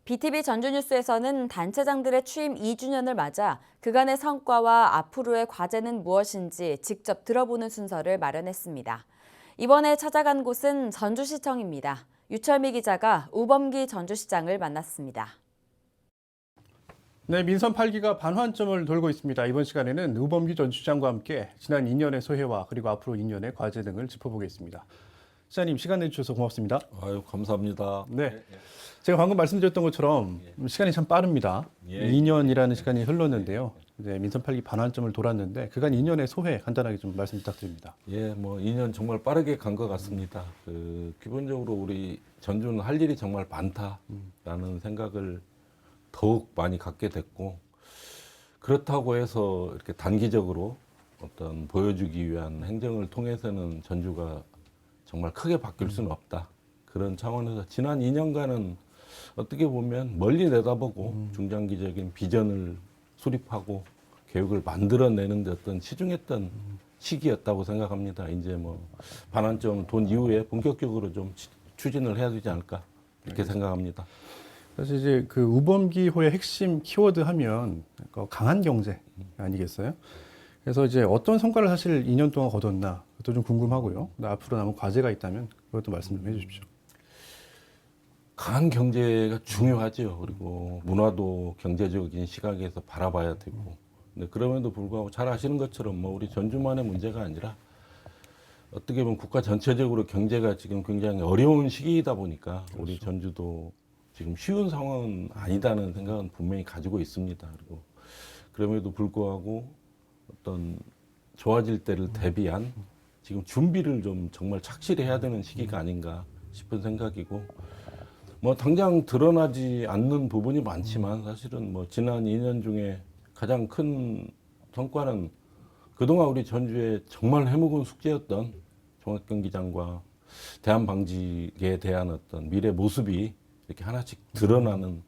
BTV 전주뉴스에서는 단체장들의 취임 2주년을 맞아 그간의 성과와 앞으로의 과제는 무엇인지 직접 들어보는 순서를 마련했습니다. 이번에 찾아간 곳은 전주시청입니다. 유철미 기자가 우범기 전주시장을 만났습니다. 네, 민선 8기가 반환점을 돌고 있습니다. 이번 시간에는 우범기 전 시장과 함께 지난 2년의 소회와 그리고 앞으로 2년의 과제 등을 짚어보겠습니다. 시장님, 시간 내주셔서 고맙습니다. 아유, 감사합니다. 네, 제가 방금 말씀드렸던 것처럼 시간이 참 빠릅니다. 2년이라는 시간이 흘렀는데요. 이제 민선 8기 반환점을 돌았는데 그간 2년의 소회 간단하게 좀 말씀 부탁드립니다. 예, 뭐 2년 정말 빠르게 간 것 같습니다. 기본적으로 우리 전주는 할 일이 정말 많다라는 생각을 더욱 많이 갖게 됐고, 그렇다고 해서 이렇게 단기적으로 어떤 보여주기 위한 행정을 통해서는 전주가 정말 크게 바뀔 수는 없다. 그런 차원에서 지난 2년간은 어떻게 보면 멀리 내다보고 중장기적인 비전을 수립하고 계획을 만들어내는 데 어떤 치중했던 시기였다고 생각합니다. 이제 뭐 반환점 돈 이후에 본격적으로 좀 추진을 해야 되지 않을까 이렇게 생각합니다. 사실 이제 그 우범기호의 핵심 키워드 하면 강한 경제 아니겠어요? 그래서 이제 어떤 성과를 사실 2년 동안 거뒀나 그것도 좀 궁금하고요. 앞으로 남은 과제가 있다면 그것도 말씀 좀 해주십시오. 강한 경제가 중요하죠. 그리고 문화도 경제적인 시각에서 바라봐야 되고. 근데 그럼에도 불구하고 잘 아시는 것처럼 뭐 우리 전주만의 문제가 아니라 어떻게 보면 국가 전체적으로 경제가 지금 굉장히 어려운 시기이다 보니까 우리 전주도 지금 쉬운 상황은 아니다는 생각은 분명히 가지고 있습니다. 그리고 그럼에도 불구하고 어떤 좋아질 때를 대비한 지금 준비를 좀 정말 착실히 해야 되는 시기가 아닌가 싶은 생각이고, 뭐 당장 드러나지 않는 부분이 많지만 사실은 뭐 지난 2년 중에 가장 큰 성과는 그동안 우리 전주에 정말 해묵은 숙제였던 종합경기장과 대한방직에 대한 어떤 미래 모습이 이렇게 하나씩 드러나는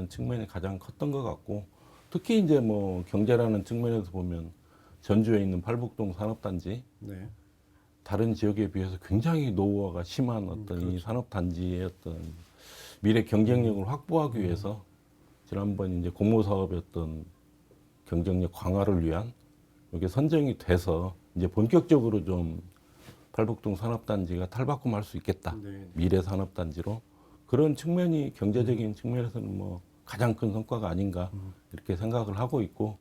측면이 가장 컸던 것 같고, 특히 이제 뭐 경제라는 측면에서 보면 전주에 있는 팔북동 산업단지, 네. 다른 지역에 비해서 굉장히 노후화가 심한 어떤 이 산업단지의 어떤 미래 경쟁력을 확보하기 위해서 지난번 이제 공모 사업이었던 경쟁력 강화를 위한 이게 선정이 돼서 이제 본격적으로 좀 팔북동 산업단지가 탈바꿈할 수 있겠다. 미래 산업단지로. 그런 측면이 경제적인 측면에서는 뭐 가장 큰 성과가 아닌가 이렇게 생각을 하고 있고,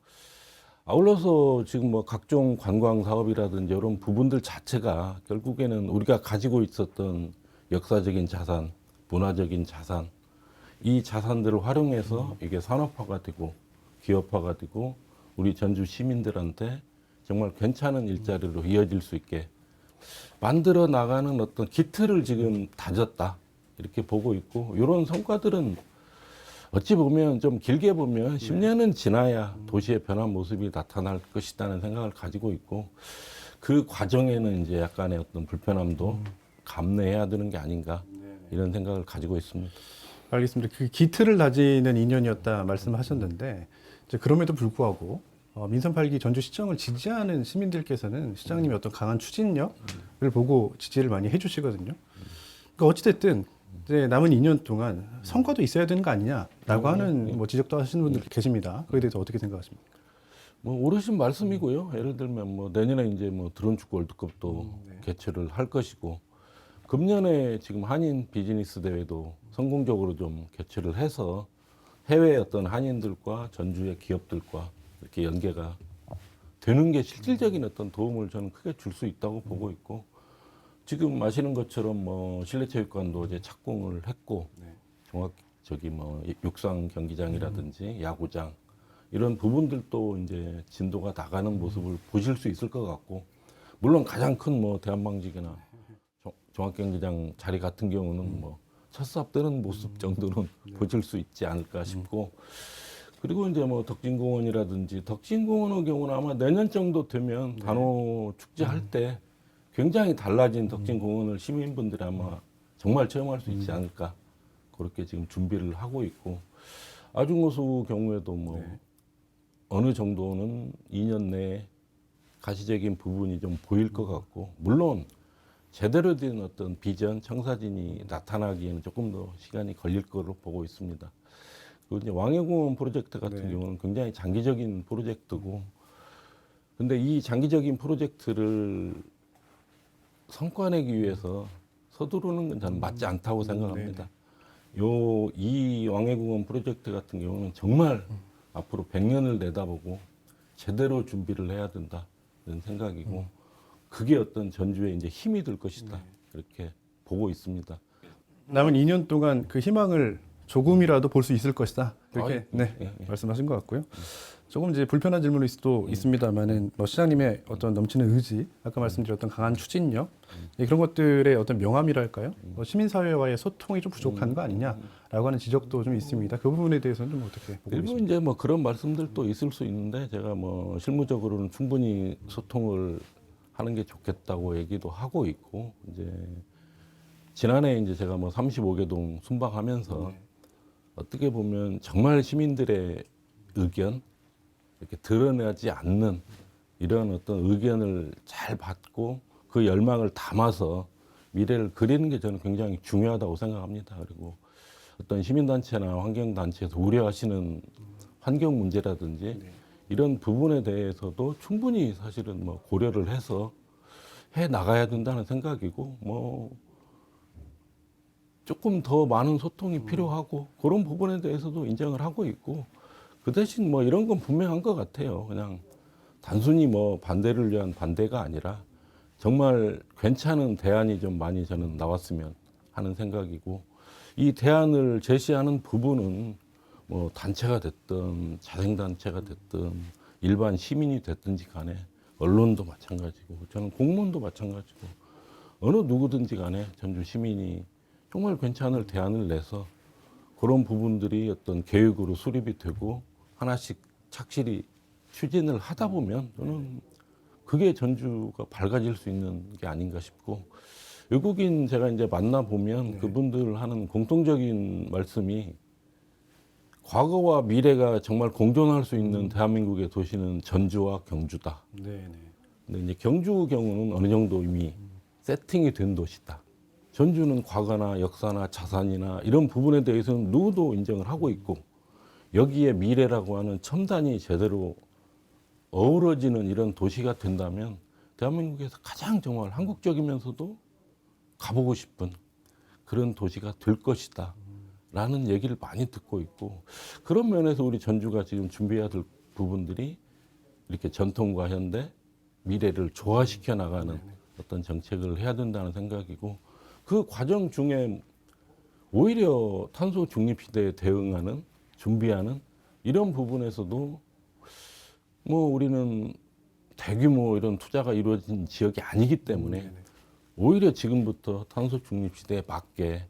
아울러서 지금 뭐 각종 관광 사업이라든지 이런 부분들 자체가 결국에는 우리가 가지고 있었던 역사적인 자산, 문화적인 자산, 이 자산들을 활용해서 이게 산업화가 되고 기업화가 되고 우리 전주 시민들한테 정말 괜찮은 일자리로 이어질 수 있게 만들어 나가는 어떤 기틀을 지금 다졌다 이렇게 보고 있고, 이런 성과들은 어찌 보면 좀 길게 보면 10년은 지나야 도시의 변한 모습이 나타날 것이라는 생각을 가지고 있고, 그 과정에는 이제 약간의 어떤 불편함도 감내해야 되는 게 아닌가 이런 생각을 가지고 있습니다. 알겠습니다. 그 기틀을 다지는 2년이었다 말씀하셨는데 이제 그럼에도 불구하고 민선 8기 전주시청을 지지하는 시민들께서는 시장님의 어떤 강한 추진력을 보고 지지를 많이 해주시거든요. 그러니까 어찌됐든 이제 남은 2년 동안 성과도 있어야 되는 거 아니냐라고 하는 뭐 지적도 하시는 분들 계십니다. 그에 대해서 어떻게 생각하십니까? 뭐 오르신 말씀이고요. 예를 들면 뭐 내년에 이제 뭐 드론 축구 월드컵도 개최를 할 것이고, 금년에 지금 한인 비즈니스 대회도 성공적으로 좀 개최를 해서 해외 어떤 한인들과 전주의 기업들과 이렇게 연계가 되는 게 실질적인 어떤 도움을 저는 크게 줄 수 있다고 보고 있고, 지금 아시는 것처럼 뭐 실내체육관도 이제 착공을 했고, 뭐 육상 경기장이라든지 야구장 이런 부분들도 이제 진도가 나가는 모습을 보실 수 있을 것 같고, 물론 가장 큰 뭐 대한방직이나 종합경기장 자리 같은 경우는 뭐 첫삽 뜨는 모습 정도는 보실 수 있지 않을까 싶고, 그리고 이제 뭐 덕진공원이라든지 덕진공원의 경우는 아마 내년 정도 되면 단오 축제할 때 굉장히 달라진 덕진공원을 시민분들이 아마 정말 체험할 수 있지 않을까 그렇게 지금 준비를 하고 있고, 아중호수 경우에도 뭐 어느 정도는 2년 내에 가시적인 부분이 좀 보일 것 같고, 물론 제대로 된 어떤 비전, 청사진이 나타나기에는 조금 더 시간이 걸릴 거로 보고 있습니다. 그리고 이제 왕해공원 프로젝트 같은 네. 경우는 굉장히 장기적인 프로젝트고, 근데 이 장기적인 프로젝트를 성과내기 위해서 서두르는 건 저는 맞지 않다고 생각합니다. 이 왕해공원 프로젝트 같은 경우는 정말 앞으로 100년을 내다보고 제대로 준비를 해야 된다는 생각이고, 그게 어떤 전주에 이제 힘이 될 것이다. 이렇게 보고 있습니다. 남은 2년 동안 그 희망을 조금이라도 볼 수 있을 것이다. 이렇게 예. 말씀하신 것 같고요. 조금 이제 불편한 질문일 수도 있습니다만은 뭐 시장님의 어떤 넘치는 의지, 아까 말씀드렸던 강한 추진력, 그런 것들의 어떤 명암이랄까요? 뭐 시민사회와의 소통이 좀 부족한 거 아니냐라고 하는 지적도 좀 있습니다. 그 부분에 대해서는 좀 어떻게 보고 일부 계십니까? 이제 뭐 그런 말씀들도 있을 수 있는데, 제가 뭐 실무적으로는 충분히 소통을 하는 게 좋겠다고 얘기도 하고 있고, 이제 지난해 이제 제가 뭐 35개동 순방하면서 어떻게 보면 정말 시민들의 의견, 이렇게 드러나지 않는 이런 어떤 의견을 잘 받고 그 열망을 담아서 미래를 그리는 게 저는 굉장히 중요하다고 생각합니다. 그리고 어떤 시민단체나 환경단체에서 우려하시는 환경 문제라든지 이런 부분에 대해서도 충분히 사실은 뭐 고려를 해서 해 나가야 된다는 생각이고, 뭐 조금 더 많은 소통이 필요하고 그런 부분에 대해서도 인정을 하고 있고, 그 대신 뭐 이런 건 분명한 것 같아요. 그냥 단순히 뭐 반대를 위한 반대가 아니라 정말 괜찮은 대안이 좀 많이 저는 나왔으면 하는 생각이고, 이 대안을 제시하는 부분은 뭐 단체가 됐든 자생단체가 됐든 일반 시민이 됐든지 간에, 언론도 마찬가지고 저는 공무원도 마찬가지고 어느 누구든지 간에 전주 시민이 정말 괜찮을 대안을 내서 그런 부분들이 어떤 계획으로 수립이 되고 하나씩 착실히 추진을 하다 보면 저는 그게 전주가 밝아질 수 있는 게 아닌가 싶고, 외국인 제가 이제 만나보면 그분들 하는 공통적인 말씀이 과거와 미래가 정말 공존할 수 있는 대한민국의 도시는 전주와 경주다. 근데 이제 경주 경우는 어느 정도 이미 세팅이 된 도시다. 전주는 과거나 역사나 자산이나 이런 부분에 대해서는 누구도 인정을 하고 있고, 여기에 미래라고 하는 첨단이 제대로 어우러지는 이런 도시가 된다면 대한민국에서 가장 정말 한국적이면서도 가보고 싶은 그런 도시가 될 것이다 라는 얘기를 많이 듣고 있고, 그런 면에서 우리 전주가 지금 준비해야 될 부분들이 이렇게 전통과 현대, 미래를 조화시켜 나가는 어떤 정책을 해야 된다는 생각이고, 그 과정 중에 오히려 탄소 중립 시대에 대응하는, 준비하는 이런 부분에서도 뭐 우리는 대규모 이런 투자가 이루어진 지역이 아니기 때문에 오히려 지금부터 탄소 중립 시대에 맞게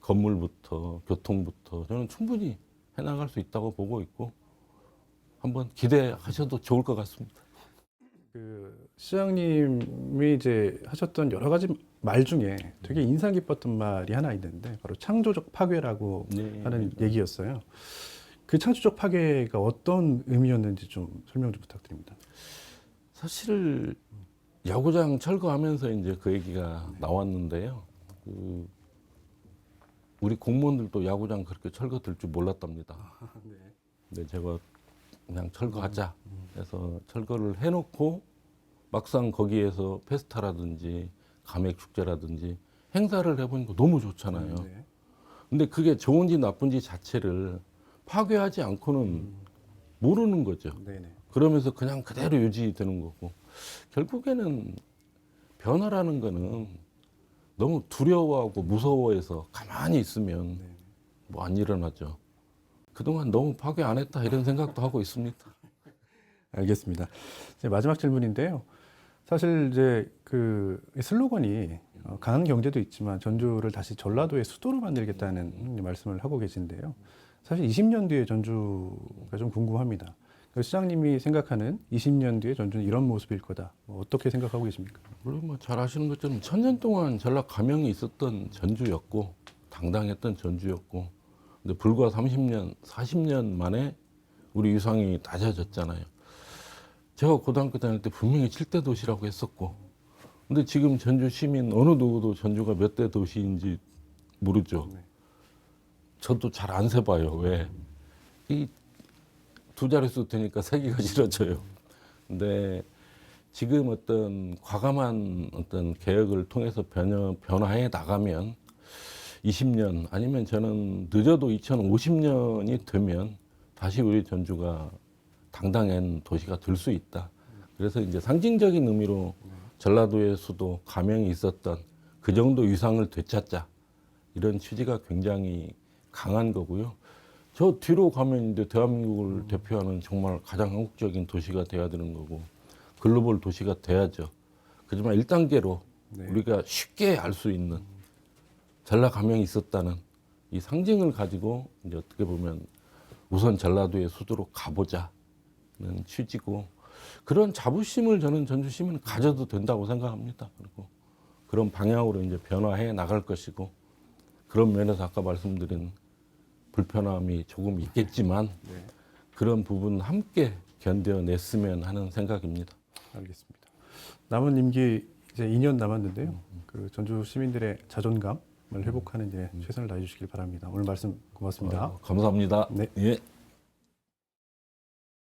건물부터 교통부터 저는 충분히 해나갈 수 있다고 보고 있고, 한번 기대하셔도 좋을 것 같습니다. 그 시장님이 이제 하셨던 여러 가지 말 중에 되게 인상 깊었던 말이 하나 있는데 바로 창조적 파괴라고 하는 얘기였어요. 그 창조적 파괴가 어떤 의미였는지 좀 설명 좀 부탁드립니다. 사실 야구장 철거하면서 이제 그 얘기가 나왔는데요. 우리 공무원들도 야구장 그렇게 철거될 줄 몰랐답니다. 근데 제가 그냥 철거하자 해서 철거를 해놓고 막상 거기에서 페스타라든지 가맥축제라든지 행사를 해보니까 너무 좋잖아요. 근데 그게 좋은지 나쁜지 자체를 파괴하지 않고는 모르는 거죠. 그러면서 그냥 그대로 유지되는 거고, 결국에는 변화라는 거는 너무 두려워하고 무서워해서 가만히 있으면 뭐 안 일어나죠. 그동안 너무 파괴 안 했다 이런 생각도 하고 있습니다. 알겠습니다. 이제 마지막 질문인데요. 사실 이제 그 슬로건이 강한 경제도 있지만 전주를 다시 전라도의 수도로 만들겠다는 말씀을 하고 계신데요. 사실 20년 뒤의 전주가 좀 궁금합니다. 시장님이 생각하는 20년 뒤의 전주는 이런 모습일 거다. 어떻게 생각하고 계십니까? 물론 뭐 잘 아시는 것처럼 1000년 동안 전라 가명이 있었던 전주였고 당당했던 전주였고, 근데 불과 30년, 40년 만에 우리 위상이 낮아졌잖아요. 제가 고등학교 다닐 때 분명히 7대 도시라고 했었고, 근데 지금 전주 시민 어느 누구도 전주가 몇 대 도시인지 모르죠. 네. 저도 잘 안 세봐요. 왜? 이 두 자릿수 되니까 세기가 싫어져요. 근데 지금 어떤 과감한 어떤 개혁을 통해서 변화해 나가면 20년 아니면 저는 늦어도 2050년이 되면 다시 우리 전주가 당당한 도시가 될 수 있다. 그래서 이제 상징적인 의미로 전라도의 수도 가명이 있었던 그 정도 위상을 되찾자. 이런 취지가 굉장히 강한 거고요. 저 뒤로 가면 이제 대한민국을 대표하는 정말 가장 한국적인 도시가 돼야 되는 거고 글로벌 도시가 돼야죠. 하지만 1단계로 네. 우리가 쉽게 알 수 있는 전라 가명이 있었다는 이 상징을 가지고 이제 어떻게 보면 우선 전라도의 수도로 가보자는 취지고 그런 자부심을 저는 전주 시민은 가져도 된다고 생각합니다. 그리고 그런 방향으로 이제 변화해 나갈 것이고 그런 면에서 아까 말씀드린 불편함이 조금 있겠지만 네. 그런 부분 함께 견뎌냈으면 하는 생각입니다. 알겠습니다. 남은 임기 이제 2년 남았는데요. 그 전주 시민들의 자존감을 회복하는 데 최선을 다해 주시길 바랍니다. 오늘 말씀 고맙습니다. 감사합니다. 네. 예.